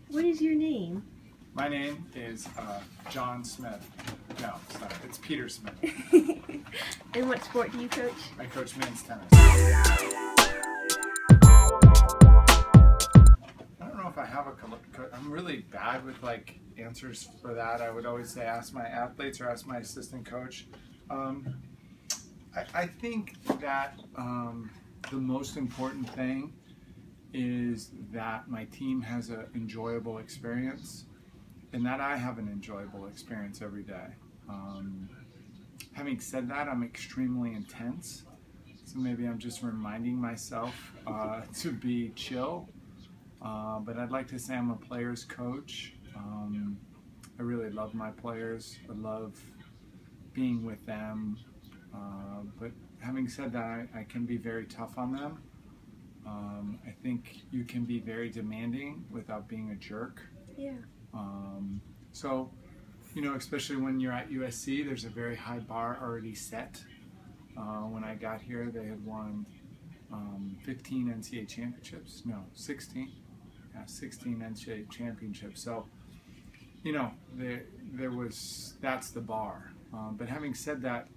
What is your name? My name is John Smith. No, sorry, it's Peter Smith. And what sport do you coach? I coach men's tennis. I don't know if I have a coach. I'm really bad with like answers for that. I would always say ask my athletes or ask my assistant coach. I think that the most important thing is that my team has an enjoyable experience and that I have an enjoyable experience every day. Having said that, I'm extremely intense, so maybe I'm just reminding myself to be chill, but I'd like to say I'm a player's coach. I really love my players. I love being with them, but having said that, I can be very tough on them. I think you can be very demanding without being a jerk. Yeah. So, you know, especially when you're at USC, there's a very high bar already set. When I got here, they had won 15 NCAA championships. No, 16. Yeah, 16 NCAA championships. So, you know, that's the bar. But having said that,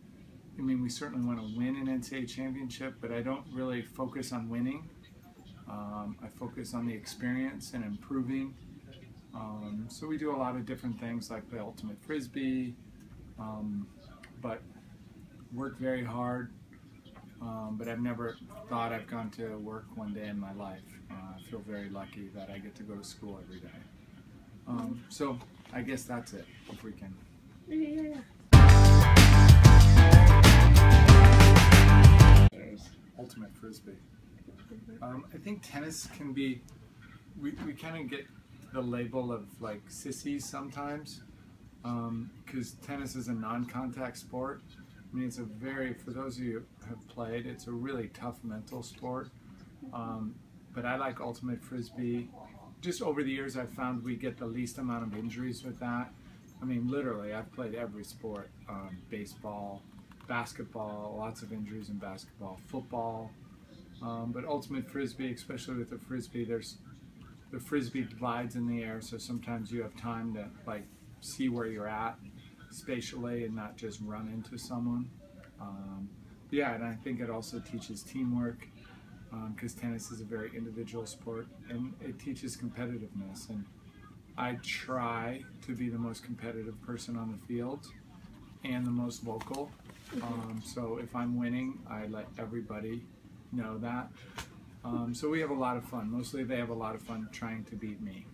I mean, we certainly want to win an NCAA championship, but I don't really focus on winning. I focus on the experience and improving. So we do a lot of different things like the ultimate frisbee, but work very hard. But I've never thought I've gone to work one day in my life. I feel very lucky that I get to go to school every day. So I guess that's it, if we can. Yeah. Ultimate frisbee. I think tennis can be, we kind of get the label of like sissies sometimes, because tennis is a non-contact sport. I mean, it's a very, for those of you who have played, it's a really tough mental sport. But I like ultimate frisbee. Just over the years, I've found we get the least amount of injuries with that. I mean, literally, I've played every sport, baseball, basketball, lots of injuries in basketball, football, but ultimate frisbee, especially with the frisbee, the frisbee glides in the air, so sometimes you have time to like see where you're at spatially and not just run into someone. Yeah, and I think it also teaches teamwork, because tennis is a very individual sport, and it teaches competitiveness, and I try to be the most competitive person on the field and the most vocal. So if I'm winning, I let everybody know that. So we have a lot of fun. Mostly they have a lot of fun trying to beat me.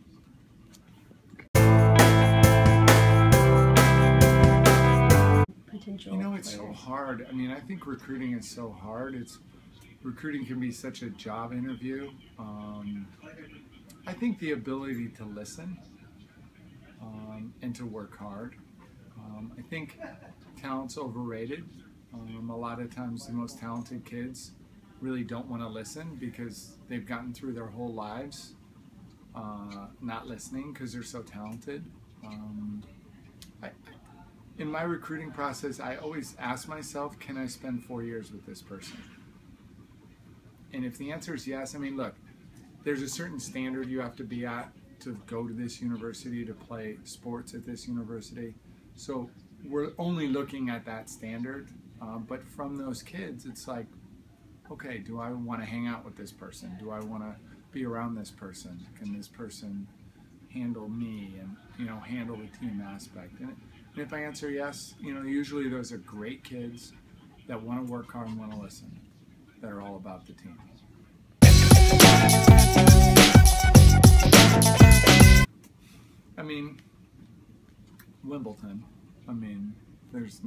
Potential. You know, it's so hard. I mean, I think recruiting is so hard. Recruiting can be such a job interview. I think the ability to listen and to work hard. I think talent's overrated. A lot of times the most talented kids really don't want to listen because they've gotten through their whole lives not listening because they're so talented. In my recruiting process, I always ask myself, can I spend 4 years with this person? And if the answer is yes, I mean, look, there's a certain standard you have to be at to go to this university, to play sports at this university. So we're only looking at that standard, but from those kids, it's like, okay, do I want to hang out with this person? Do I want to be around this person? Can this person handle me and, you know, handle the team aspect? And if I answer yes, you know, usually those are great kids that want to work hard and want to listen, that are all about the team. I mean, Wimbledon. I mean, there's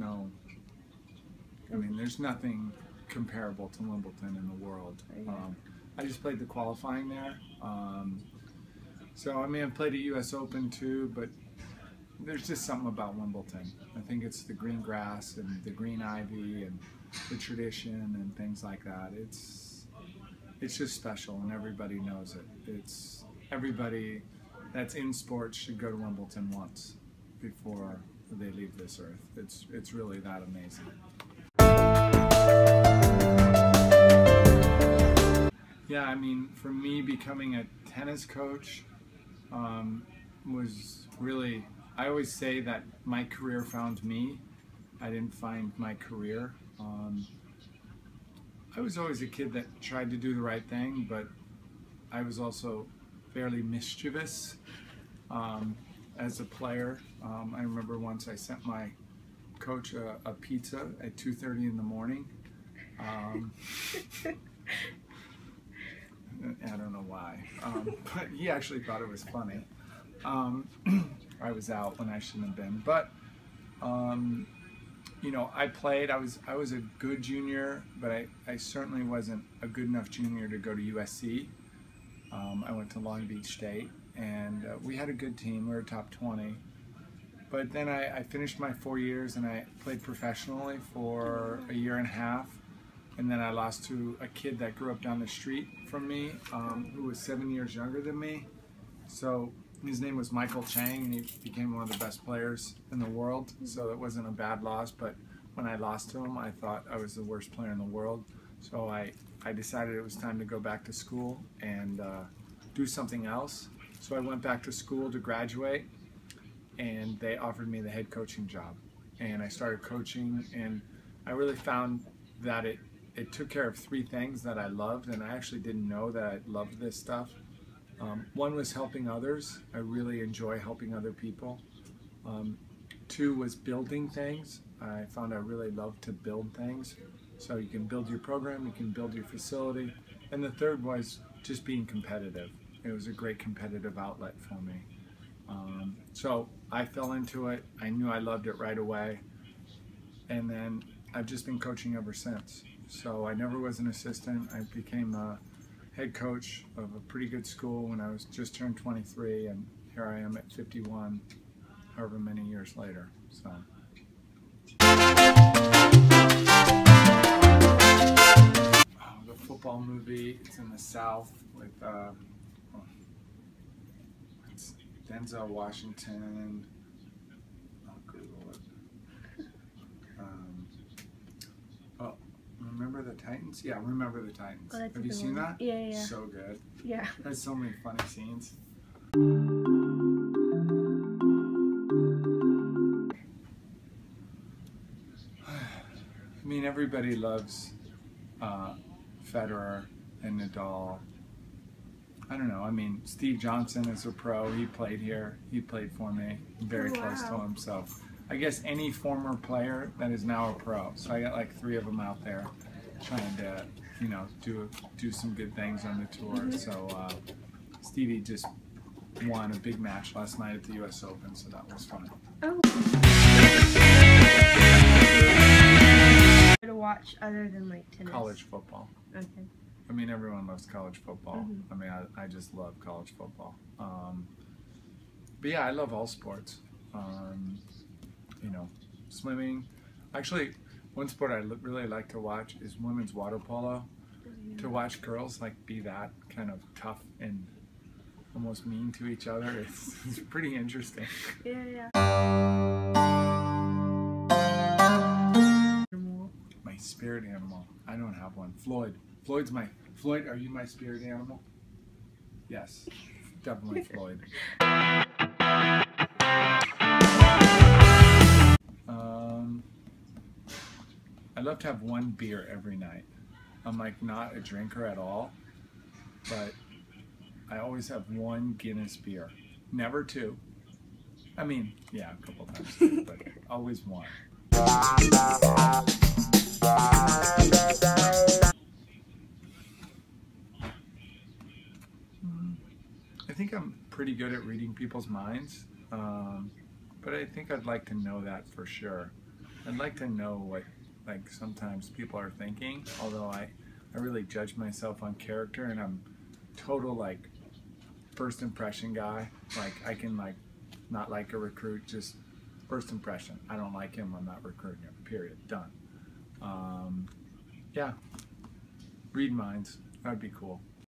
nothing comparable to Wimbledon in the world. I just played the qualifying there. So I mean, I've played at US Open too, but there's just something about Wimbledon. I think it's the green grass and the green ivy and the tradition and things like that. It's just special, and everybody knows it. Everybody that's in sports should go to Wimbledon once before they leave this earth. It's really that amazing. Yeah, I mean, for me, becoming a tennis coach, was really, I always say that my career found me. I didn't find my career. I was always a kid that tried to do the right thing, but I was also fairly mischievous as a player. I remember once I sent my coach a pizza at 2:30 in the morning. I don't know why, but he actually thought it was funny. I was out when I shouldn't have been, but you know, I played. I was a good junior, but I certainly wasn't a good enough junior to go to USC. I went to Long Beach State, and we had a good team. We were top 20. But then I finished my 4 years, and I played professionally for a year and a half. And then I lost to a kid that grew up down the street from me, who was 7 years younger than me. So his name was Michael Chang, and he became one of the best players in the world. So it wasn't a bad loss, but when I lost to him, I thought I was the worst player in the world. So I decided it was time to go back to school and do something else. So I went back to school to graduate, and they offered me the head coaching job. And I started coaching, and I really found that it took care of three things that I loved, and I actually didn't know that I loved this stuff. One was helping others. I really enjoy helping other people. Two was building things. I found I really love to build things. So you can build your program, you can build your facility. And the third was just being competitive. It was a great competitive outlet for me. So I fell into it. I knew I loved it right away. And then I've just been coaching ever since. So I never was an assistant. I became a head coach of a pretty good school when I was just turned 23, and here I am at 51, however many years later. So. The football movie, it's in the South with it's Denzel Washington. I'll Google it. Remember the Titans? Yeah, Remember the Titans. Oh, have you seen that? Yeah, yeah. So good. Yeah. There's so many funny scenes. I mean, everybody loves Federer and Nadal. I don't know. I mean, Steve Johnson is a pro. He played here. He played for me. I'm very close to him. So I guess any former player that is now a pro. So I got like 3 of them out there trying to, you know, do some good things on the tour. So Stevie just won a big match last night at the US Open, so that was fun. Oh. To watch other than like tennis? College football. Okay. I mean, everyone loves college football. Mm-hmm. I mean, I just love college football. But yeah, I love all sports. You know, swimming. Actually, one sport I really like to watch is women's water polo. To watch girls like be that kind of tough and almost mean to each other, it's pretty interesting. Yeah, yeah. My spirit animal. I don't have one. Floyd. Floyd, are you my spirit animal? Yes, definitely Floyd. I love to have one beer every night. I'm like not a drinker at all, but I always have one Guinness beer. Never 2. I mean, yeah, a couple times, but always one. I think I'm pretty good at reading people's minds, but I think I'd like to know that for sure. I'd like to know what, like, sometimes people are thinking, although I really judge myself on character, and I'm total, like, first impression guy. Like, I can, like, not like a recruit, just first impression. I don't like him, I'm not recruiting him, period, done. Yeah, read minds, that'd be cool.